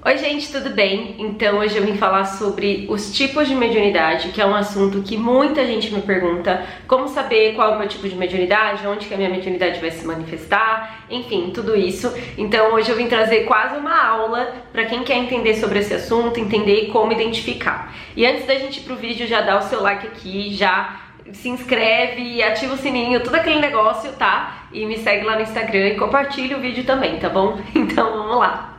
Oi gente, tudo bem? Então hoje eu vim falar sobre os tipos de mediunidade, que é um assunto que muita gente me pergunta, como saber qual é o meu tipo de mediunidade, onde que a minha mediunidade vai se manifestar, enfim, tudo isso. Então hoje eu vim trazer quase uma aula para quem quer entender sobre esse assunto, entender como identificar. E antes da gente ir pro vídeo, já dá o seu like aqui, já se inscreve, ativa o sininho, tudo aquele negócio, tá? E me segue lá no Instagram e compartilha o vídeo também, tá bom? Então vamos lá.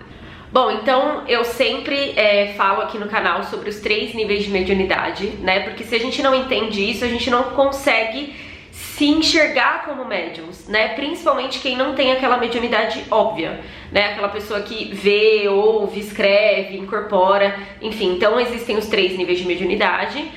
Bom, então eu sempre falo aqui no canal sobre os 3 níveis de mediunidade, né? Porque se a gente não entende isso, a gente não consegue se enxergar como médiums, né? Principalmente quem não tem aquela mediunidade óbvia, né? Aquela pessoa que vê, ouve, escreve, incorpora, enfim. Então existem os 3 níveis de mediunidade.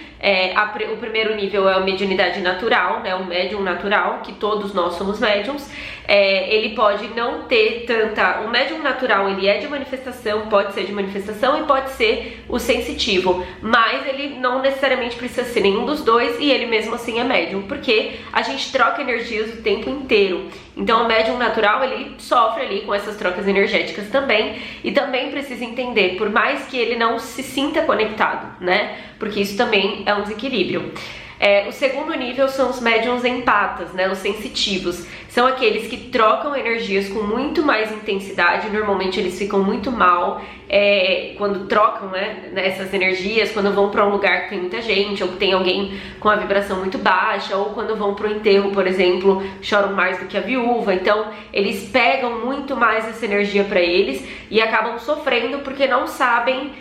O primeiro nível é a mediunidade natural, né? O médium natural, que todos nós somos médiums. Ele pode não ter tanta... O médium natural, ele é de manifestação, pode ser de manifestação e pode ser o sensitivo, mas ele não necessariamente precisa ser nenhum dos dois e ele mesmo assim é médium, porque a gente troca energias o tempo inteiro. Então o médium natural, ele sofre ali com essas trocas energéticas também, e também precisa entender, por mais que ele não se sinta conectado, né? Porque isso também é um desequilíbrio. O segundo nível são os médiums empatas, né, os sensitivos. São aqueles que trocam energias com muito mais intensidade. Normalmente eles ficam muito mal quando trocam, né, essas energias, quando vão para um lugar que tem muita gente, ou que tem alguém com a vibração muito baixa, ou quando vão para o enterro, por exemplo, choram mais do que a viúva. Então eles pegam muito mais essa energia para eles e acabam sofrendo porque não sabem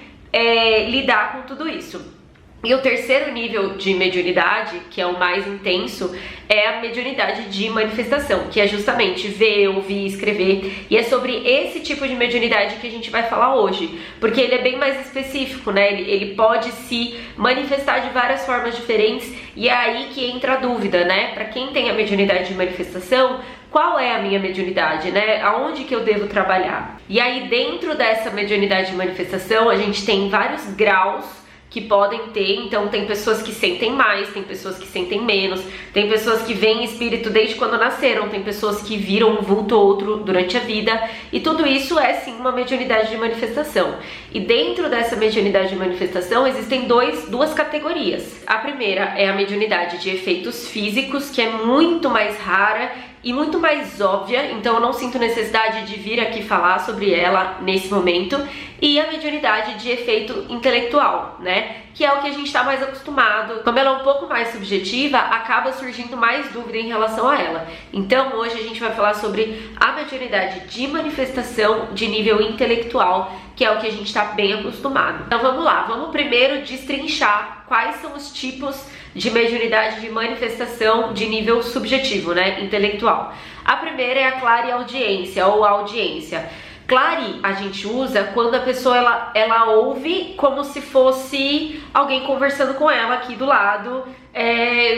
lidar com tudo isso. E o terceiro nível de mediunidade, que é o mais intenso, é a mediunidade de manifestação, que é justamente ver, ouvir, escrever. E é sobre esse tipo de mediunidade que a gente vai falar hoje, porque ele é bem mais específico, né? Ele pode se manifestar de várias formas diferentes, e é aí que entra a dúvida, né? Para quem tem a mediunidade de manifestação, qual é a minha mediunidade, né? Aonde que eu devo trabalhar? E aí, dentro dessa mediunidade de manifestação, a gente tem vários graus que podem ter. Então tem pessoas que sentem mais, tem pessoas que sentem menos, tem pessoas que veem espírito desde quando nasceram, tem pessoas que viram um vulto ou outro durante a vida, e tudo isso é sim uma mediunidade de manifestação. E dentro dessa mediunidade de manifestação existem duas categorias. A primeira é a mediunidade de efeitos físicos, que é muito mais rara e muito mais óbvia, então eu não sinto necessidade de vir aqui falar sobre ela nesse momento. E a mediunidade de efeito intelectual, né? Que é o que a gente está mais acostumado. Como ela é um pouco mais subjetiva, acaba surgindo mais dúvida em relação a ela. Então hoje a gente vai falar sobre a mediunidade de manifestação de nível intelectual, que é o que a gente está bem acostumado. Então vamos lá, vamos primeiro destrinchar quais são os tipos de mediunidade de manifestação de nível subjetivo, né? Intelectual. A primeira é a clareaudiência ou audiência. Clare a gente usa quando a pessoa ela ouve como se fosse alguém conversando com ela aqui do lado,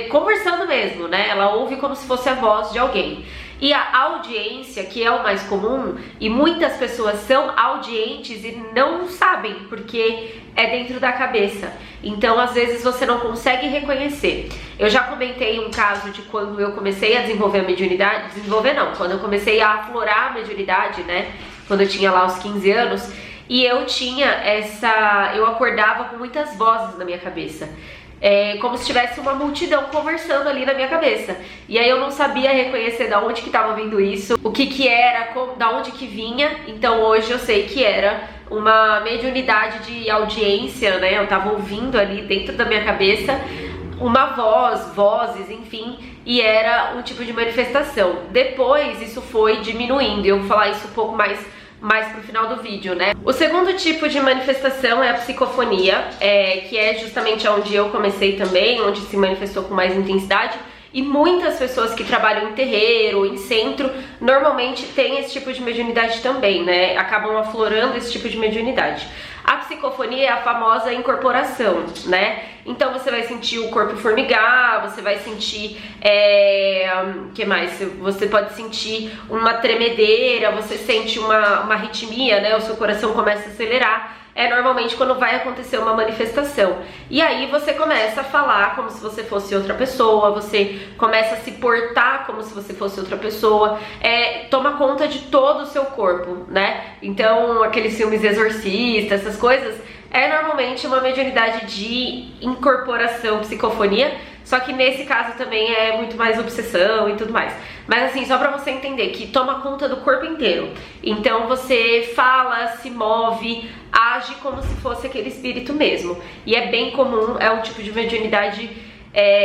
conversando mesmo, né? Ela ouve como se fosse a voz de alguém. E a audiência, que é o mais comum, e muitas pessoas são audientes e não sabem, porque é dentro da cabeça. Então, às vezes, você não consegue reconhecer. Eu já comentei um caso de quando eu comecei a desenvolver a mediunidade, quando eu comecei a aflorar a mediunidade, né? Quando eu tinha lá os 15 anos, e eu tinha eu acordava com muitas vozes na minha cabeça. Como se tivesse uma multidão conversando ali na minha cabeça. E aí eu não sabia reconhecer da onde que estava vindo isso, o que que era, da onde que vinha. Então hoje eu sei que era uma mediunidade de audiência, né? Eu tava ouvindo ali dentro da minha cabeça uma vozes, enfim, e era um tipo de manifestação. Depois isso foi diminuindo, eu vou falar isso um pouco mais pro final do vídeo, né? O segundo tipo de manifestação é a psicofonia, que é justamente onde eu comecei também, onde se manifestou com mais intensidade. E muitas pessoas que trabalham em terreiro, em centro, normalmente têm esse tipo de mediunidade também, né? Acabam aflorando esse tipo de mediunidade. A psicofonia é a famosa incorporação, né? Então você vai sentir o corpo formigar, você vai sentir, que mais? Você pode sentir uma tremedeira, você sente uma arritmia, né? O seu coração começa a acelerar. é normalmente quando vai acontecer uma manifestação. E aí você começa a falar como se você fosse outra pessoa, você começa a se portar como se você fosse outra pessoa, toma conta de todo o seu corpo, né? Então, aqueles filmes exorcistas, essas coisas, é normalmente uma mediunidade de incorporação, psicofonia, só que nesse caso também é muito mais obsessão e tudo mais. Mas assim, só pra você entender que toma conta do corpo inteiro. Então você fala, se move, age como se fosse aquele espírito mesmo. E é bem comum, é um tipo de mediunidade,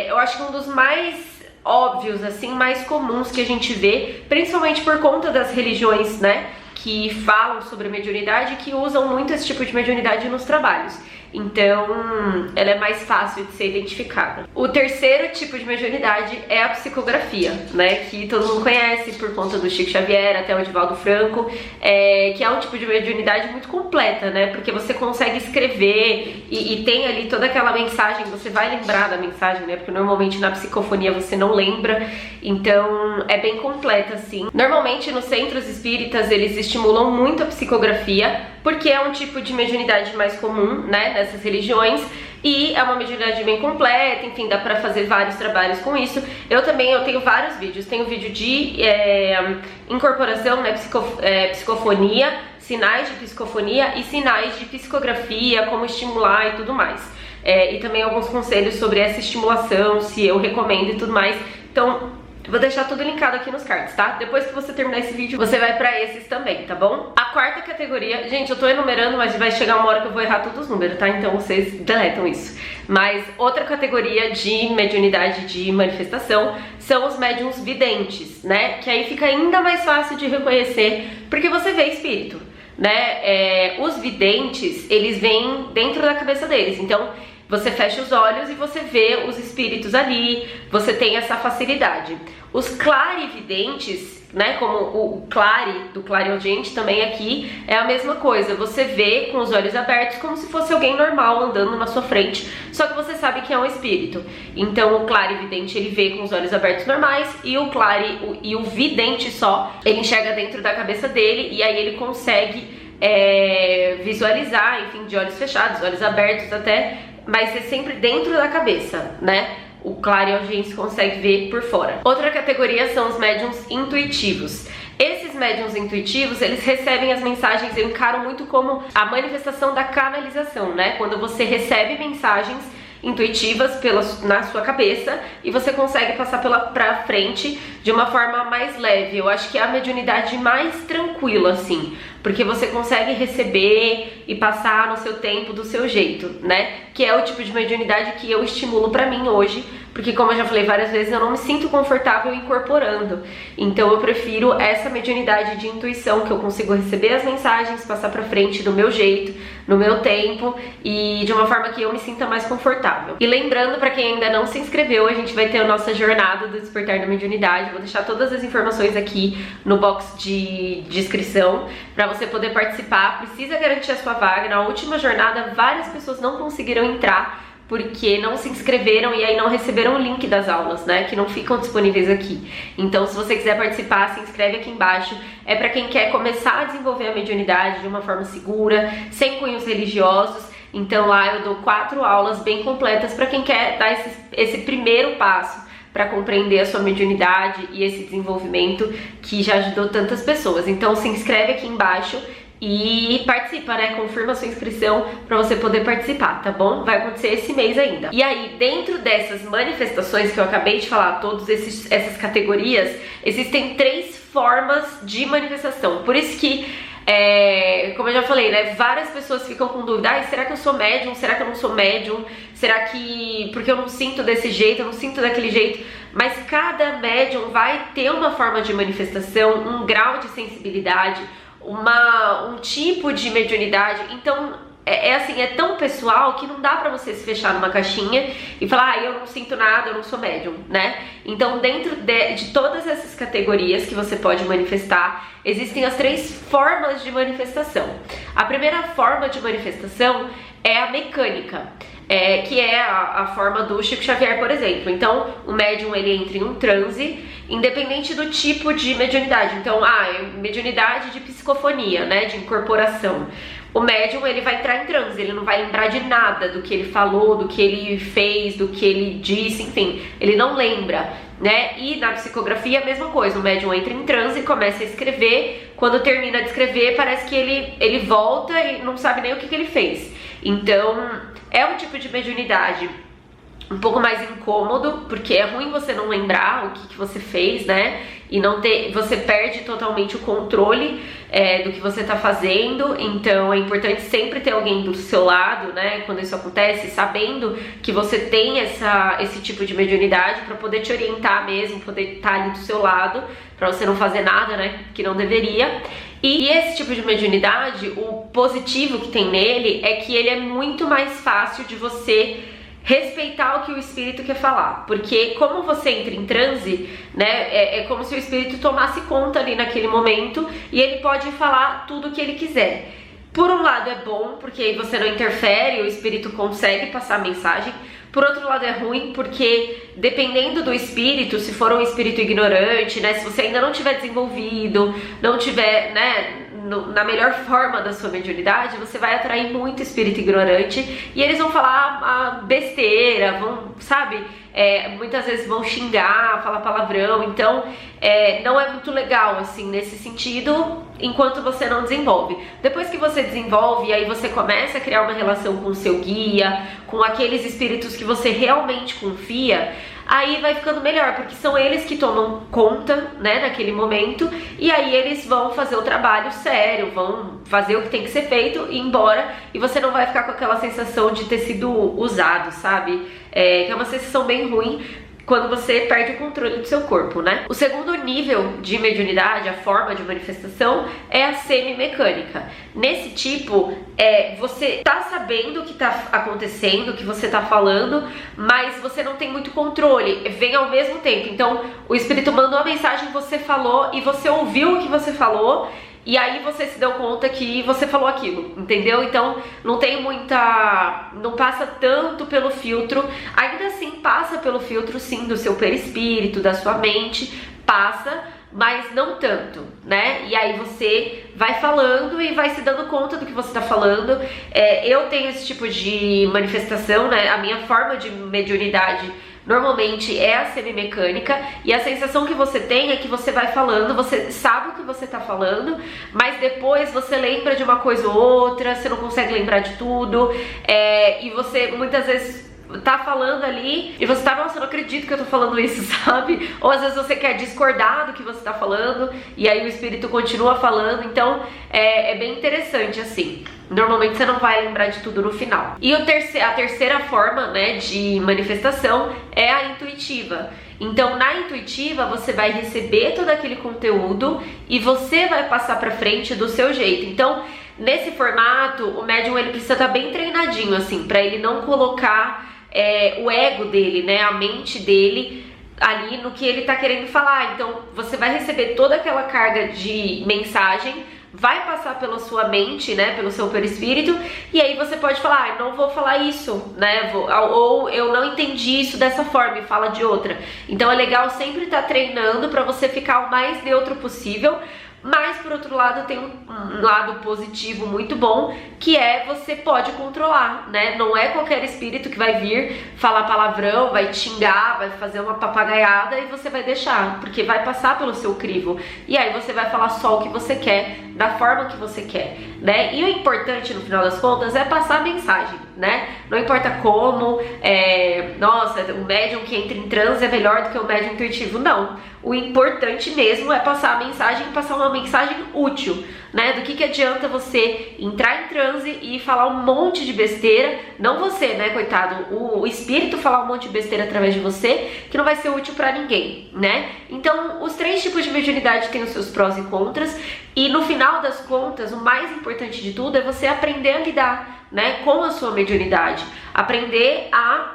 eu acho que um dos mais óbvios, assim, mais comuns que a gente vê, principalmente por conta das religiões, né, que falam sobre mediunidade, que usam muito esse tipo de mediunidade nos trabalhos. Então, ela é mais fácil de ser identificada. O terceiro tipo de mediunidade é a psicografia, né? Que todo mundo conhece por conta do Chico Xavier, até o Divaldo Franco, que é um tipo de mediunidade muito completa, né? Porque você consegue escrever e tem ali toda aquela mensagem, você vai lembrar da mensagem, né? Porque normalmente na psicofonia você não lembra, então é bem completa, assim. Normalmente nos centros espíritas eles estimulam muito a psicografia, porque é um tipo de mediunidade mais comum, né, nessas religiões, e é uma mediunidade bem completa, enfim, dá pra fazer vários trabalhos com isso. Eu tenho vários vídeos, tenho vídeo de incorporação, né, psicofonia, sinais de psicofonia e sinais de psicografia, como estimular e tudo mais. E também alguns conselhos sobre essa estimulação, se eu recomendo e tudo mais. Então, vou deixar tudo linkado aqui nos cards, tá? Depois que você terminar esse vídeo, você vai pra esses também, tá bom? A quarta categoria... Gente, eu tô enumerando, mas vai chegar uma hora que eu vou errar todos os números, tá? Então vocês deletam isso. Mas outra categoria de mediunidade de manifestação são os médiuns videntes, né? Que aí fica ainda mais fácil de reconhecer, porque você vê espírito, né? Os videntes, eles vêm dentro da cabeça deles, então... Você fecha os olhos e você vê os espíritos ali, você tem essa facilidade. Os clarividentes, né, como o do clareaudiente também aqui, é a mesma coisa. Você vê com os olhos abertos como se fosse alguém normal andando na sua frente, só que você sabe que é um espírito. Então o clarividente, ele vê com os olhos abertos normais, e o vidente só, ele enxerga dentro da cabeça dele, e aí ele consegue visualizar, enfim, de olhos fechados, olhos abertos até, mas é sempre dentro da cabeça, né? O clareaudiente consegue ver por fora. Outra categoria são os médiums intuitivos. Esses médiums intuitivos, eles recebem as mensagens, eu encaro muito como a manifestação da canalização, né? Quando você recebe mensagens intuitivas na sua cabeça e você consegue passar pra frente de uma forma mais leve. Eu acho que é a mediunidade mais tranquila, assim, porque você consegue receber e passar no seu tempo, do seu jeito, né? Que é o tipo de mediunidade que eu estimulo pra mim hoje, porque como eu já falei várias vezes, eu não me sinto confortável incorporando. Então eu prefiro essa mediunidade de intuição, que eu consigo receber as mensagens, passar pra frente do meu jeito, no meu tempo e de uma forma que eu me sinta mais confortável. E lembrando, pra quem ainda não se inscreveu, a gente vai ter a nossa jornada do Despertar da Mediunidade. Vou deixar todas as informações aqui no box de descrição pra você poder participar. Precisa garantir a sua vaga. Na última jornada, várias pessoas não conseguiram entrar porque não se inscreveram e aí não receberam o link das aulas, né, que não ficam disponíveis aqui. Então, se você quiser participar, se inscreve aqui embaixo. É pra quem quer começar a desenvolver a mediunidade de uma forma segura, sem cunhos religiosos. Então lá eu dou 4 aulas bem completas pra quem quer dar esse primeiro passo para compreender a sua mediunidade e esse desenvolvimento que já ajudou tantas pessoas. Então se inscreve aqui embaixo e participa, né? Confirma a sua inscrição para você poder participar, tá bom? Vai acontecer esse mês ainda. E aí, dentro dessas manifestações que eu acabei de falar, todas essas categorias, existem 3 formas de manifestação. Por isso que, como eu já falei, né? Várias pessoas ficam com dúvida. Será que eu sou médium? Será que eu não sou médium? Será que... porque eu não sinto desse jeito, eu não sinto daquele jeito? Mas cada médium vai ter uma forma de manifestação, um grau de sensibilidade, um tipo de mediunidade. Então assim, é tão pessoal que não dá pra você se fechar numa caixinha e falar, eu não sinto nada, eu não sou médium, né? Então dentro de todas essas categorias que você pode manifestar, existem as 3 formas de manifestação. A primeira forma de manifestação é a mecânica, que é a forma do Chico Xavier, por exemplo. Então o médium, ele entra em um transe, independente do tipo de mediunidade. Então, mediunidade de psicofonia, né, de incorporação. o médium, ele vai entrar em transe, ele não vai lembrar de nada do que ele falou, do que ele fez, do que ele disse, enfim, ele não lembra, né? E na psicografia a mesma coisa, o médium entra em transe e começa a escrever, quando termina de escrever parece que ele volta e não sabe nem o que ele fez. Então é um tipo de mediunidade um pouco mais incômodo, porque é ruim você não lembrar o que você fez, né? E não ter, você perde totalmente o controle do que você tá fazendo. Então é importante sempre ter alguém do seu lado, né? Quando isso acontece, sabendo que você tem esse tipo de mediunidade, para poder te orientar mesmo, poder estar ali do seu lado, para você não fazer nada, né? Que não deveria. E esse tipo de mediunidade, o positivo que tem nele é que ele é muito mais fácil de você respeitar o que o espírito quer falar, porque como você entra em transe, né, é como se o espírito tomasse conta ali naquele momento e ele pode falar tudo o que ele quiser. Por um lado é bom, porque aí você não interfere, o espírito consegue passar a mensagem. Por outro lado é ruim, porque dependendo do espírito, se for um espírito ignorante, né, se você ainda não tiver desenvolvido, não tiver, né, na melhor forma da sua mediunidade, você vai atrair muito espírito ignorante e eles vão falar besteira, vão, sabe, muitas vezes vão xingar, falar palavrão. Então não é muito legal assim nesse sentido, enquanto você não desenvolve. Depois que você desenvolve, aí você começa a criar uma relação com o seu guia, com aqueles espíritos que você realmente confia, aí vai ficando melhor, porque são eles que tomam conta, né, naquele momento, e aí eles vão fazer o trabalho sério, vão fazer o que tem que ser feito e ir embora, e você não vai ficar com aquela sensação de ter sido usado, sabe? Que é uma sensação bem ruim quando você perde o controle do seu corpo, né? O segundo nível de mediunidade, a forma de manifestação, é a semi-mecânica. Nesse tipo, você tá sabendo o que tá acontecendo, o que você tá falando, mas você não tem muito controle, vem ao mesmo tempo. Então, o espírito mandou a mensagem, você falou e você ouviu o que você falou, e aí você se deu conta que você falou aquilo, entendeu? Então não tem não passa tanto pelo filtro. Ainda assim passa pelo filtro, sim, do seu perispírito, da sua mente, passa, mas não tanto, né? E aí você vai falando e vai se dando conta do que você tá falando. Eu tenho esse tipo de manifestação, né? A minha forma de mediunidade normalmente é a semimecânica, e a sensação que você tem é que você vai falando, você sabe o que você tá falando, mas depois você lembra de uma coisa ou outra, você não consegue lembrar de tudo, e você muitas vezes tá falando ali e você tá, nossa, eu não acredito que eu tô falando isso, sabe? Ou às vezes você quer discordar do que você tá falando e aí o espírito continua falando. Então é bem interessante assim. Normalmente você não vai lembrar de tudo no final. E a terceira forma, né, de manifestação é a intuitiva. Então na intuitiva você vai receber todo aquele conteúdo e você vai passar pra frente do seu jeito. Então nesse formato o médium ele precisa estar bem treinadinho assim, pra ele não colocar o ego dele, né, a mente dele ali no que ele tá querendo falar. Então você vai receber toda aquela carga de mensagem, vai passar pela sua mente, né, pelo seu perispírito, e aí você pode falar, não vou falar isso, né, ou eu não entendi isso dessa forma e fala de outra. Então é legal sempre estar treinando para você ficar o mais neutro possível. Mas por outro lado tem um lado positivo muito bom, que você pode controlar, né? Não é qualquer espírito que vai vir falar palavrão, vai te xingar, vai fazer uma papagaiada e você vai deixar, porque vai passar pelo seu crivo. E aí você vai falar só o que você quer, da forma que você quer, né? E o importante no final das contas é passar a mensagem, né? Não importa como, nossa, o médium que entra em transe é melhor do que o médium intuitivo, não. O importante mesmo é passar a mensagem e passar uma mensagem útil, né? Do que adianta você entrar em transe e falar um monte de besteira, não você, né, coitado, o espírito falar um monte de besteira através de você, que não vai ser útil pra ninguém, né? Então, os 3 tipos de mediunidade têm os seus prós e contras, e no final das contas, o mais importante de tudo é você aprender a lidar, né, com a sua mediunidade, aprender a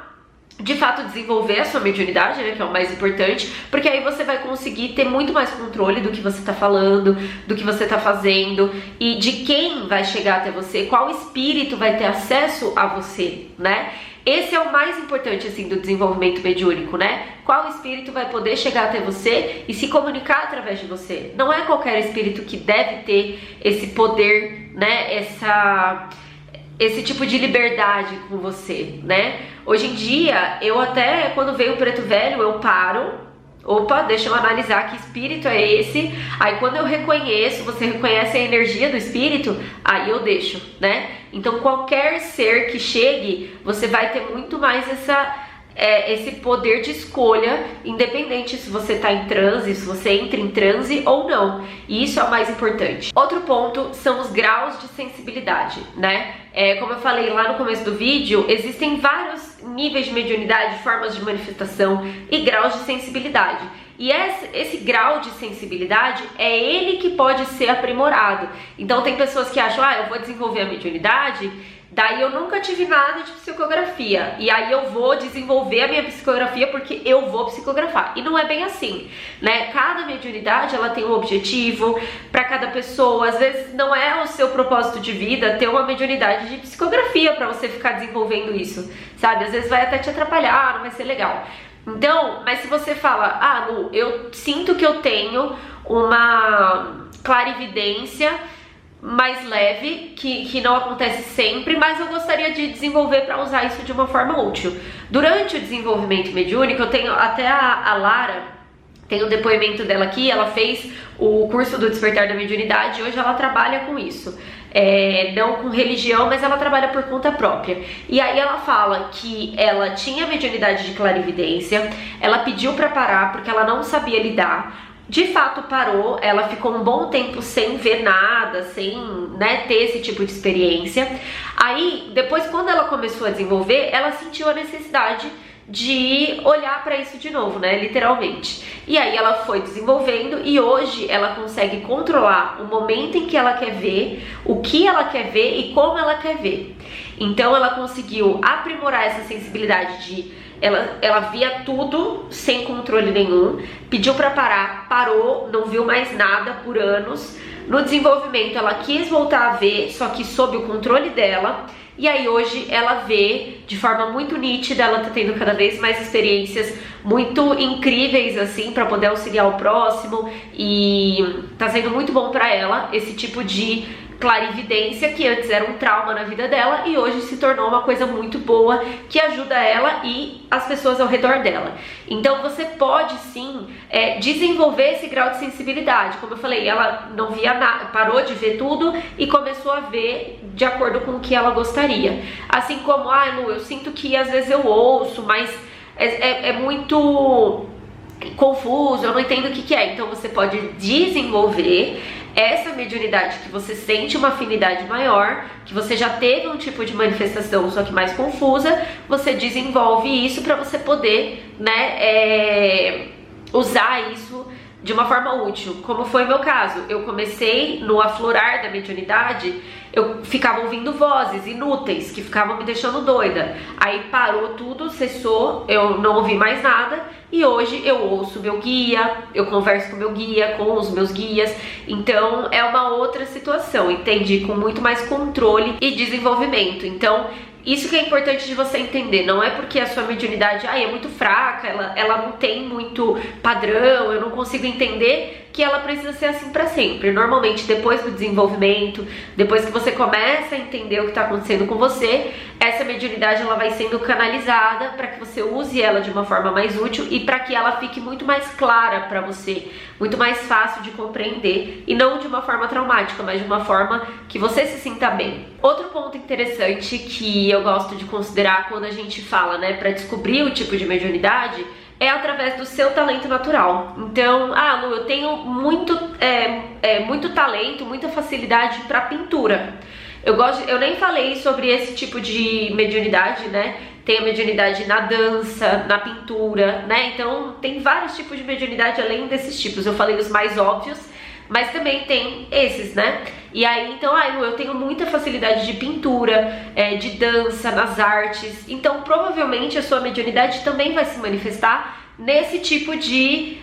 de fato desenvolver a sua mediunidade, né, que é o mais importante, porque aí você vai conseguir ter muito mais controle do que você tá falando, do que você tá fazendo e de quem vai chegar até você, qual espírito vai ter acesso a você, né? esse é o mais importante, assim, do desenvolvimento mediúnico, né? Qual espírito vai poder chegar até você e se comunicar através de você? Não é qualquer espírito que deve ter esse poder, né? Esse tipo de liberdade com você, né? Hoje em dia, eu até, quando veio o Preto Velho, eu paro. Opa, deixa eu analisar que espírito é esse. Aí quando eu reconheço, você reconhece a energia do espírito, aí eu deixo, né? Então qualquer ser que chegue, você vai ter muito mais esse poder de escolha, independente se você tá em transe, se você entra em transe ou não. E isso é o mais importante. Outro ponto são os graus de sensibilidade, né? Como eu falei lá no começo do vídeo, existem vários níveis de mediunidade, formas de manifestação e graus de sensibilidade. E esse grau de sensibilidade é ele que pode ser aprimorado. Então tem pessoas que acham, eu vou desenvolver a mediunidade, daí eu nunca tive nada de psicografia, e aí eu vou desenvolver a minha psicografia porque eu vou psicografar. E não é bem assim, né? Cada mediunidade, ela tem um objetivo para cada pessoa. Às vezes não é o seu propósito de vida ter uma mediunidade de psicografia para você ficar desenvolvendo isso, sabe? Às vezes vai até te atrapalhar, não vai ser legal. Então, mas se você fala, Lu, eu sinto que eu tenho uma clarividência mais leve, que não acontece sempre, mas eu gostaria de desenvolver para usar isso de uma forma útil. Durante o desenvolvimento mediúnico, eu tenho até a Lara, tem o depoimento dela aqui, ela fez o curso do Despertar da Mediunidade, hoje ela trabalha com isso. Não com religião, mas ela trabalha por conta própria. E aí ela fala que ela tinha mediunidade de clarividência, ela pediu para parar porque ela não sabia lidar. De fato parou, ela ficou um bom tempo sem ver nada, sem, né, ter esse tipo de experiência. Aí, depois, quando ela começou a desenvolver, ela sentiu a necessidade de olhar para isso de novo, né, literalmente. E aí ela foi desenvolvendo e hoje ela consegue controlar o momento em que ela quer ver, o que ela quer ver e como ela quer ver. Então ela conseguiu aprimorar essa sensibilidade de ela via tudo sem controle nenhum, pediu para parar, parou, não viu mais nada por anos. No desenvolvimento ela quis voltar a ver, só que sob o controle dela. E aí hoje ela vê de forma muito nítida, ela tá tendo cada vez mais experiências muito incríveis assim para poder auxiliar o próximo, e tá sendo muito bom para ela esse tipo de clarividência que antes era um trauma na vida dela e hoje se tornou uma coisa muito boa que ajuda ela e as pessoas ao redor dela. Então você pode sim desenvolver esse grau de sensibilidade. Como eu falei, ela não via nada, parou de ver tudo e começou a ver de acordo com o que ela gostaria. Assim como, Lu, eu sinto que às vezes eu ouço, mas é muito confuso, eu não entendo o que é. Então você pode desenvolver essa mediunidade que você sente uma afinidade maior, que você já teve um tipo de manifestação, só que mais confusa, você desenvolve isso para você poder, né, usar isso de uma forma útil, como foi o meu caso. Eu comecei no aflorar da mediunidade, eu ficava ouvindo vozes inúteis que ficavam me deixando doida. Aí parou tudo, cessou, eu não ouvi mais nada e hoje eu ouço meu guia, eu converso com meu guia, com os meus guias. Então é uma outra situação, entendi, com muito mais controle e desenvolvimento. Então isso que é importante de você entender, não é porque a sua mediunidade é muito fraca, ela não tem muito padrão, eu não consigo entender, que ela precisa ser assim para sempre. Normalmente depois do desenvolvimento, depois que você começa a entender o que está acontecendo com você, essa mediunidade ela vai sendo canalizada para que você use ela de uma forma mais útil e para que ela fique muito mais clara para você, muito mais fácil de compreender e não de uma forma traumática, mas de uma forma que você se sinta bem. Outro ponto interessante que eu gosto de considerar quando a gente fala, né, para descobrir o tipo de mediunidade, é através do seu talento natural. Então, Lu, eu tenho muito talento, muita facilidade para pintura. Eu nem falei sobre esse tipo de mediunidade, né? Tem a mediunidade na dança, na pintura, né? Então tem vários tipos de mediunidade além desses tipos. Eu falei os mais óbvios, mas também tem esses, né? E aí, então, Lu, eu tenho muita facilidade de pintura, de dança, nas artes. Então, provavelmente a sua mediunidade também vai se manifestar nesse tipo de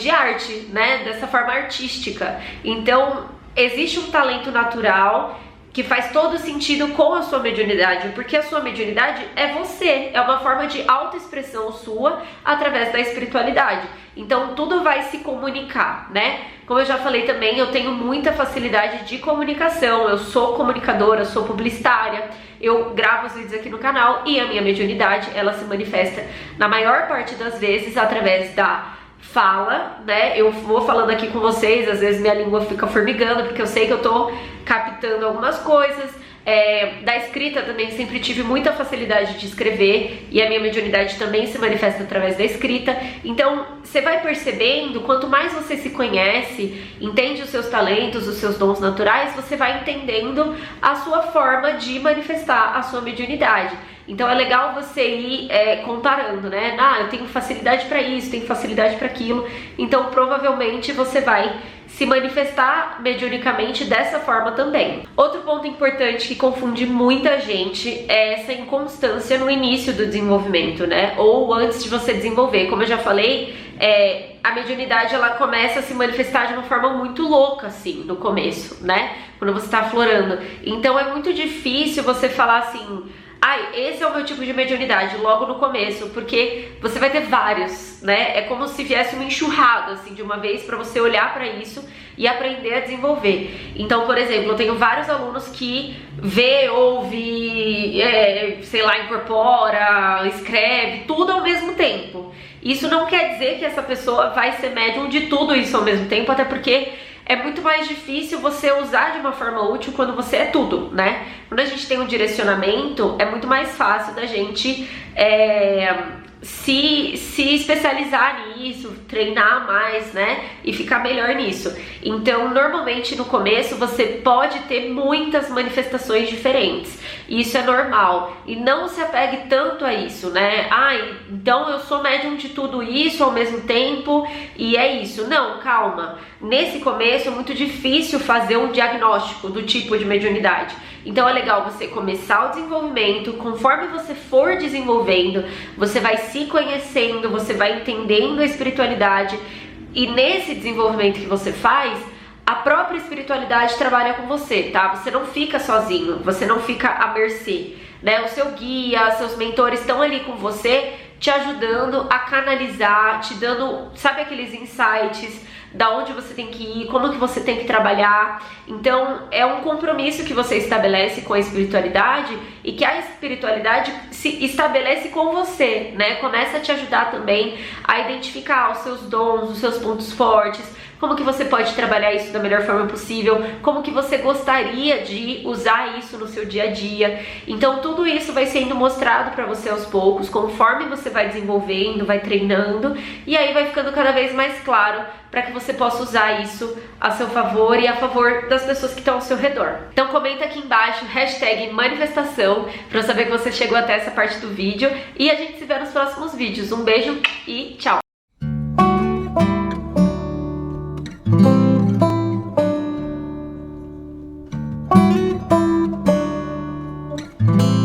arte, né? Dessa forma artística. Então, existe um talento natural que faz todo sentido com a sua mediunidade, porque a sua mediunidade é você, é uma forma de autoexpressão sua através da espiritualidade. Então tudo vai se comunicar, né? Como eu já falei também, eu tenho muita facilidade de comunicação, eu sou comunicadora, sou publicitária, eu gravo os vídeos aqui no canal e a minha mediunidade, ela se manifesta na maior parte das vezes através da fala, né? Eu vou falando aqui com vocês, às vezes minha língua fica formigando, porque eu sei que eu tô captando algumas coisas. Da escrita também sempre tive muita facilidade de escrever e a minha mediunidade também se manifesta através da escrita. Então você vai percebendo, quanto mais você se conhece, entende os seus talentos, os seus dons naturais, você vai entendendo a sua forma de manifestar a sua mediunidade. Então é legal você ir comparando, né? Eu tenho facilidade para isso, tenho facilidade para aquilo. Então provavelmente você vai se manifestar mediunicamente dessa forma também. Outro ponto importante que confunde muita gente é essa inconstância no início do desenvolvimento, né? Ou antes de você desenvolver. Como eu já falei, a mediunidade ela começa a se manifestar de uma forma muito louca, assim, no começo, né? Quando você tá aflorando. Então é muito difícil você falar assim: esse é o meu tipo de mediunidade logo no começo, porque você vai ter vários, né? É como se viesse uma enxurrada, assim, de uma vez para você olhar para isso e aprender a desenvolver. Então, por exemplo, eu tenho vários alunos que vê, ouve, sei lá, incorpora, escreve, tudo ao mesmo tempo. Isso não quer dizer que essa pessoa vai ser médium de tudo isso ao mesmo tempo, até porque é muito mais difícil você usar de uma forma útil quando você é tudo, né? Quando a gente tem um direcionamento, é muito mais fácil da gente se especializar nisso, treinar mais, né? E ficar melhor nisso. Então, normalmente no começo você pode ter muitas manifestações diferentes. Isso é normal. E não se apegue tanto a isso, né? Então eu sou médium de tudo isso ao mesmo tempo e é isso. Não, calma. Nesse começo é muito difícil fazer um diagnóstico do tipo de mediunidade. Então é legal você começar o desenvolvimento, conforme você for desenvolvendo, você vai se conhecendo, você vai entendendo a espiritualidade e nesse desenvolvimento que você faz, a própria espiritualidade trabalha com você, tá? Você não fica sozinho, você não fica à mercê, né? O seu guia, seus mentores estão ali com você, te ajudando a canalizar, te dando, sabe, aqueles insights da onde você tem que ir, como que você tem que trabalhar. Então é um compromisso que você estabelece com a espiritualidade e que a espiritualidade se estabelece com você, né? Começa a te ajudar também a identificar os seus dons, os seus pontos fortes, como que você pode trabalhar isso da melhor forma possível, como que você gostaria de usar isso no seu dia a dia. Então tudo isso vai sendo mostrado para você aos poucos, conforme você vai desenvolvendo, vai treinando, e aí vai ficando cada vez mais claro para que você possa usar isso a seu favor e a favor das pessoas que estão ao seu redor. Então comenta aqui embaixo, #manifestação, para eu saber que você chegou até essa parte do vídeo, e a gente se vê nos próximos vídeos. Um beijo e tchau!